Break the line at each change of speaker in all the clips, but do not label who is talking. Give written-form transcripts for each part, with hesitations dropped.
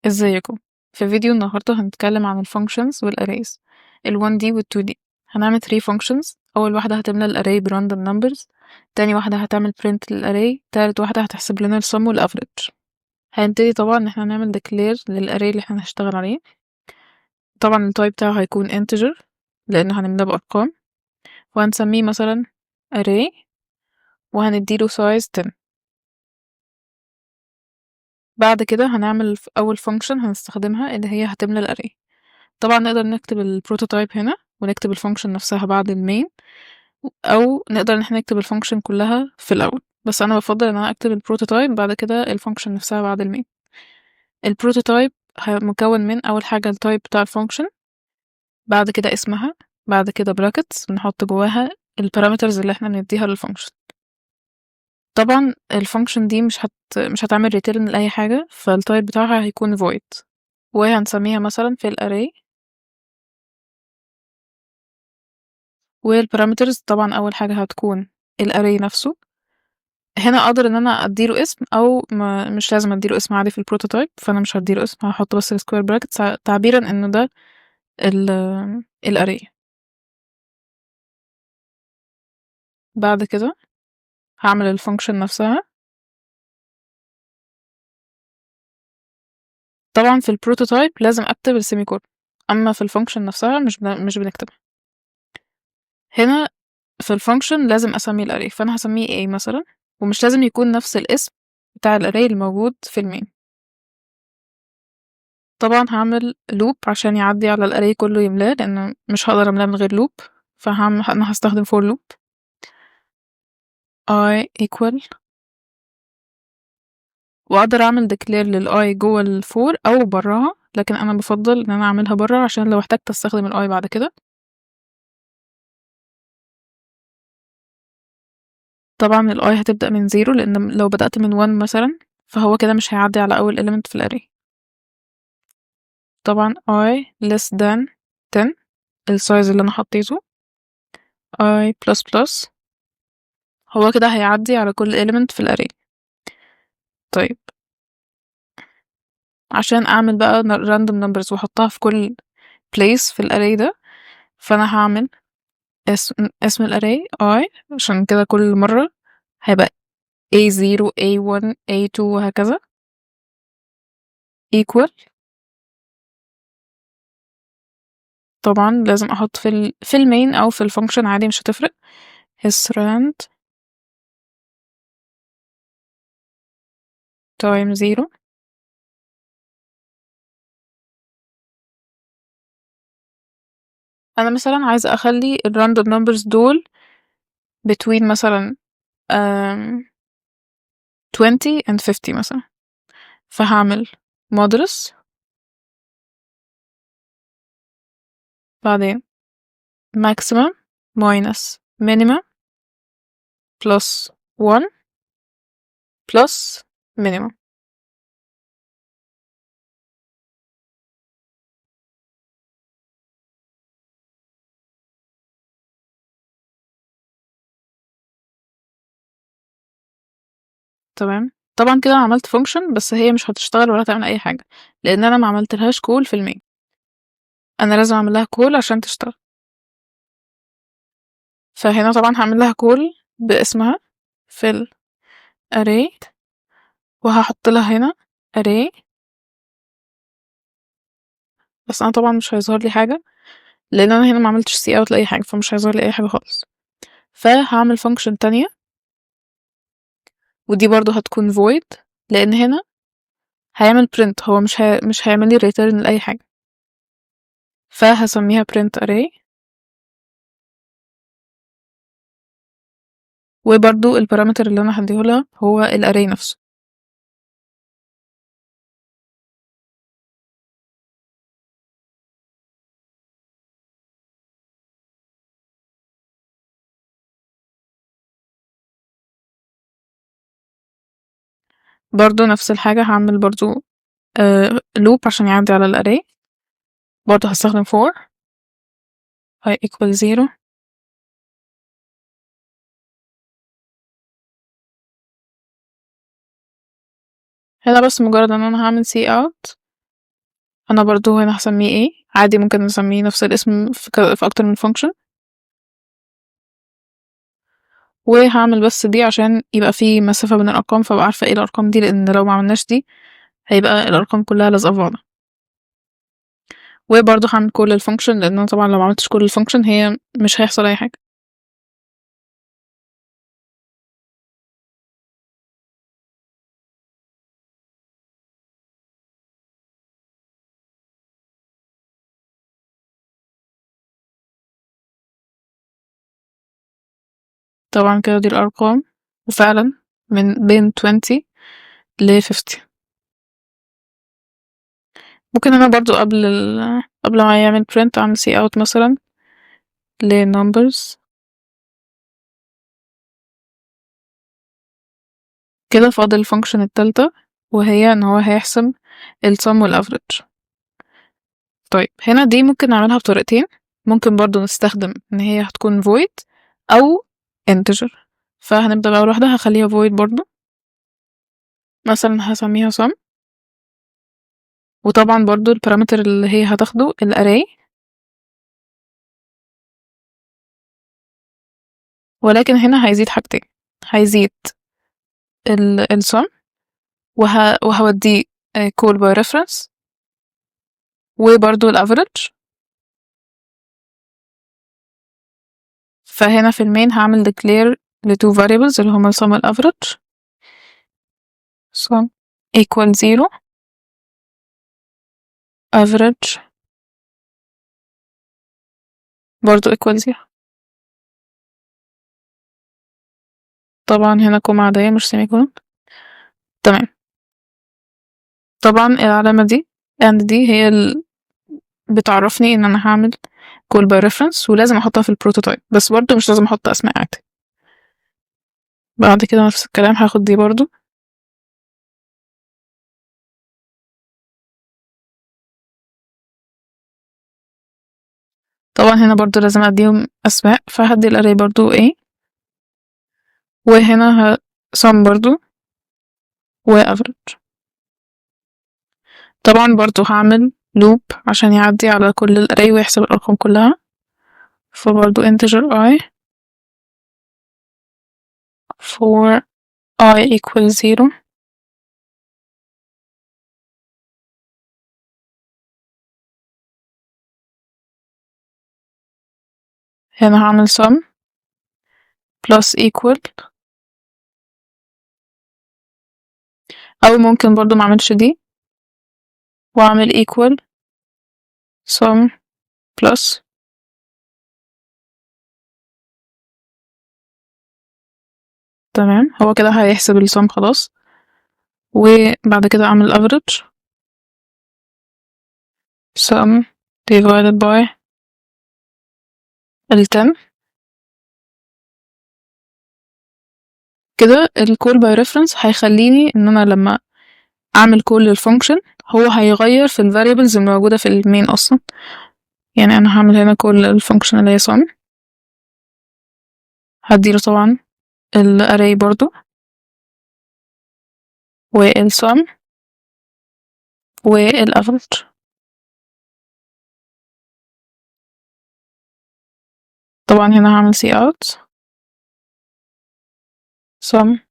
ازيكم؟ في فيديو النهاردة هنتكلم عن ال functions وال arrays ال 1D وال 2D. هنعمل 3 functions. أول واحدة هتملى ال array ب random numbers، تاني واحدة هتعمل print لل array، تالت واحدة هتحسب لنا ال sum وال average. هنبتدي طبعا ان احنا نعمل declare لل array اللي احنا هنشتغل عليه. طبعا ال type بتاعه هيكون integer لأن هنملاه بأرقام، وهنسميه مثلا array وهنديله size 10. بعد كده هنعمل أول function هنستخدمها اللي هي هتملى ال array. طبعا نقدر نكتب البروتوتايب هنا ونكتب الفانكشن نفسها بعد المين، او نقدر ان احنا نكتب الفانكشن كلها في الاول، بس انا بفضل ان انا اكتب البروتوتايب بعد كده الفانكشن نفسها بعد المين. البروتوتايب مكون من اول حاجه التايب بتاع الفانكشن، بعد كده اسمها، بعد كده براكتس بنحط جواها البارامترز اللي احنا بنديها للفانكشن. طبعا الفانكشن دي مش هتعمل ريتيرن لاي حاجه، فالتايب بتاعها هيكون void، وهنسميها مثلا في الاري. والبارامترز طبعا اول حاجه هتكون الاري نفسه. هنا اقدر ان انا اديله اسم او مش لازم اديله اسم عادي في البروتوتايب، فانا مش هديله اسم، هحط بس السكوير براكتس تعبيرا انه ده ال الاري. بعد كده هعمل الفانكشن نفسها. طبعا في البروتوتايب لازم اكتب السيمي كولن، اما في الفانكشن نفسها مش بنكتبها. هنا في الفانكشن لازم اسمي الاري، فانا هسميه a مثلا، ومش لازم يكون نفس الاسم بتاع الاري الموجود في المين. طبعا هعمل لوب عشان يعدي على الاري كله يملاه، لان مش هقدر املاه من غير لوب، انا هستخدم for loop I equal، واقدر اعمل declare لل I جوه ال for او براها، لكن انا بفضل ان انا اعملها برا عشان لو احتجت استخدم ال I بعد كده. طبعا ال I هتبدأ من 0 لان لو بدأت من 1 مثلا فهو كده مش هيعدي على اول element في الarray. طبعا I less than 10 السايز اللي انا حطيته، I plus plus هو كده هيعدي على كل element في الarray. طيب عشان اعمل بقى random numbers واحطها في كل place في الarray ده، فانا هعمل اسم الarray I، عشان كده كل مرة هيبقى A0 A1 A2 وهكذا equal. طبعا لازم احط في المين او في الفانكشن عادي مش هتفرق hsrand time 0. انا مثلا عايزة اخلي ال random numbers دول between مثلا 20 and 50 مثلا، فهعمل modulus، بعدين maximum minus minimum plus 1 plus minimum. تمام. طبعا كده انا عملت function بس هي مش هتشتغل ولا تعمل اي حاجة لان انا ما عملتلهاش call في المين، انا لازم اعمل لها call عشان تشتغل. فهنا طبعا هعمل لها call باسمها في ال array، وهحط لها هنا array، بس انا طبعا مش هيظهر لي حاجة لان انا هنا ما عملتش سي اوت لاي حاجة، فمش هيظهر لي اي حاجة خالص. فهعمل function تانية ودي برضو هتكون void لان هنا هيعمل print، هو مش هيعمل لي return لاي حاجة، فهسميها print array. وبرضو البارامتر اللي انا هديهولها هو الاري نفسه. برضو نفس الحاجة هعمل برضو loop عشان يعدي على الاري، برضو هستخدم for I equal 0. هنا بس مجرد ان انا هعمل see out أنا برضه هنا هاسميه ايه، عادي ممكن نسميه نفس الاسم في أكتر من function، وهعمل بس دي عشان يبقى في مسافة بين الأرقام، فأبقى عارفة ايه الأرقام دي، لأن لو معملناش دي هيبقى الأرقام كلها لازقة في بعضها. وبرضه هعمل كل الفانكشن، لأن أنا طبعا لو معملتش كل الفانكشن هي مش هيحصل أي حاجة. طبعا كده دي الأرقام، وفعلا من بين 20 ل 50. ممكن أنا برضه قبل ما يعمل print أعمل see out مثلا ل numbers. كده فاضل الفانكشن التالتة، وهي ان هو هيحسب السم والافريج. طيب هنا دي ممكن نعملها بطريقتين، ممكن برضو نستخدم ان هي هتكون void او integer. فهنبدأ بأول واحدة هخليها void برضو، مثلا هسميها sum، وطبعا برضو البارامتر اللي هي هتاخده الاري، ولكن هنا هيزيد حاجتين، هيزيد السم وهوديه call by reference، وبرضو الافريج. فهنا في المين هعمل declare ل two variables اللي هما sum والaverage. sum equal 0 average برضو equal 0. طبعا هنا كوما عادية مش سيميكولون. تمام. طبعا العلامة دي and دي هي بتعرفني ان انا هعمل call by reference، ولازم احطها في البروتوتايب، بس برضو مش لازم احط اسماء عادي. بعد كده نفس الكلام هاخد دي برضو، طبعا هنا برضو لازم اديهم اسماء، فهدي الاري برضو A، وهنا sum برضو و average. طبعا برضو هعمل loop عشان يعدي على كل الاري ويحسب الارقام كلها، فبرضو integer I for I equals 0. هنا هعمل sum plus equal، او ممكن برضو معملش دي واعمل equal sum plus. تمام، هو كده هيحسب السم خلاص، وبعد كده اعمل average sum divided by 10. كده الكول by reference هيخليني ان انا لما اعمل كول للفانكشن هو هيغير في الفاريبلز الموجودة في المين اصلا. يعني انا هعمل هنا كول للفانكشن اللي هي sum، هديله طبعا الاري برضو والsum والaverage. طبعا هنا هعمل see out sum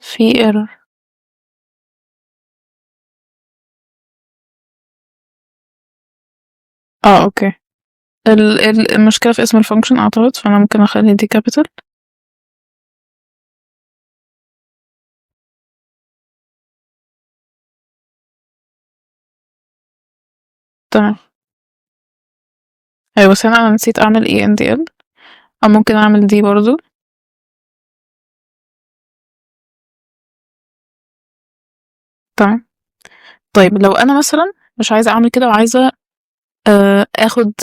في error. اوكي، المشكلة في اسم الفانكشن اعتقد، فانا ممكن اخلي دي capital. تمام. ايوه بس هنا انا نسيت اعمل ENDL، او ممكن اعمل دي برضو. تمام. طيب لو انا مثلا مش عايزة اعمل كده وعايزة اخد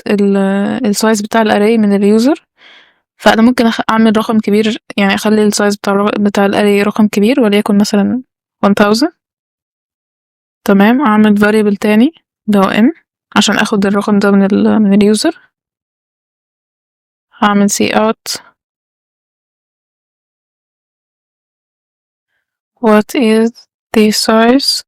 السايز بتاع الاري من اليوزر، فانا ممكن اعمل رقم كبير، يعني اخلي السايز بتاع الاري رقم كبير وليكن مثلا 1000. تمام. اعمل variable تاني اللي هو n عشان اخد الرقم ده من اليوزر. هعمل cout what is the size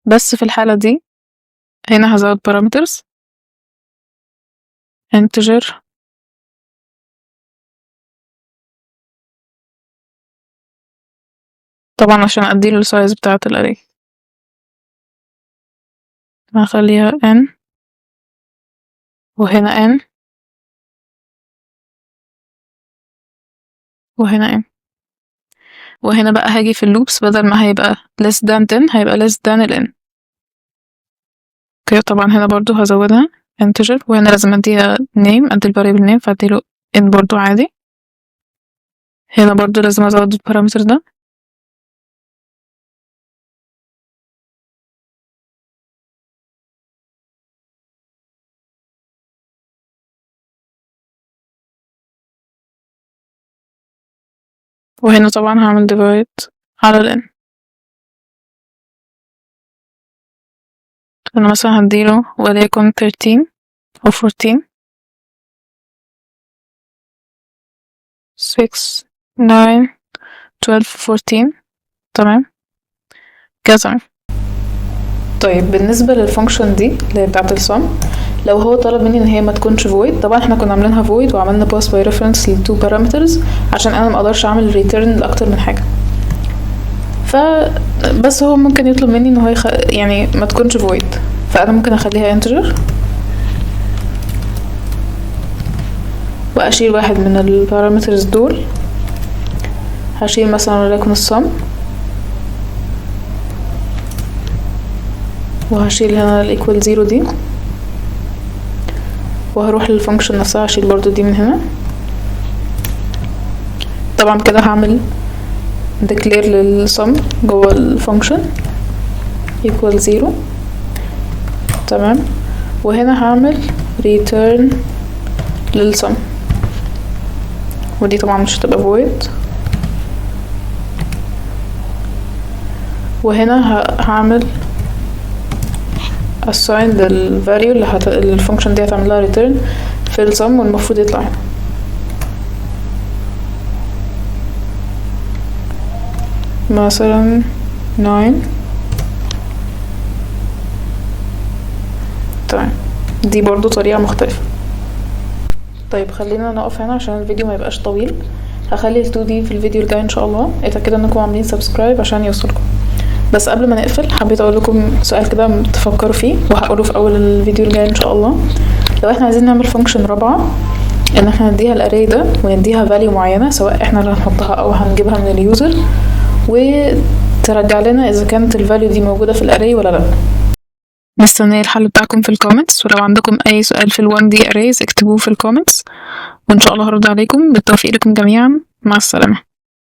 بس في الحالة دي هنا هزود parameters integer طبعا عشان اديله السايز بتاعة الاري هخليها n وهنا n وهنا n وهنا بقى هاجي في اللوبس بدل ما هيبقى less than 10 هيبقى less than ال n. اوكي طبعا هنا برضو هزودها integer وهنا لازم اديها name ادي الفاريبل name فاديله n برضو عادي. هنا برضو لازم ازود البارامتر ده وهنا طبعا هعمل divide على ال n. انا مثلا هديله وليكن 13 او 14 6 9 12 14 تمام كده تمام. طيب بالنسبة للفانكشن دي اللي هي بتاعة السم لو هو طلب مني ان هي ما تكونش void طبعا احنا كنا عاملينها void وعملنا pass by reference ل 2 parameters عشان انا مقدرش اعمل return لاكتر من حاجة بس هو ممكن يطلب مني ان هو يعني ما تكونش void فانا ممكن اخليها integer واشيل واحد من البارامترز دول هشيل مثلا وليكن السم وهشيل هنا الايكوال 0 دي وهروح للفانكشن نفسها هشيل برضو دي من هنا. طبعا كده هعمل declare للسم جوه الفانكشن equal 0 تمام وهنا هعمل return للسم ودي طبعا مش هتبقى void وهنا هعمل assign للفاليو اللي الفانكشن دي هتعملها return في السم والمفروض يطلع هنا مثلا 9 تمام. دي برضو طريقة مختلفة. طيب خلينا نقف هنا عشان الفيديو ما يبقاش طويل. هخلي ال 2 دي في الفيديو الجاي ان شاء الله. اتاكدوا انكم عاملين سبسكرايب عشان يوصلكم. بس قبل ما نقفل حبيت اقول لكم سؤال كده تفكروا فيه وهقوله في اول الفيديو الجاي ان شاء الله. لو احنا عايزين نعمل فانكشن رابعة ان احنا نديها الاري ده ونديها فاليو معينة سواء احنا اللي هنحطها او هنجيبها من اليوزر وترجع لنا اذا كانت الفاليو دي موجودة في الاري ولا لا. مستنية الحل بتاعكم في الكومنتس ولو عندكم اي سؤال في ال 1D arrays اكتبوه في الكومنتس وان شاء الله هرد عليكم. بالتوفيق لكم جميعا. مع السلامة.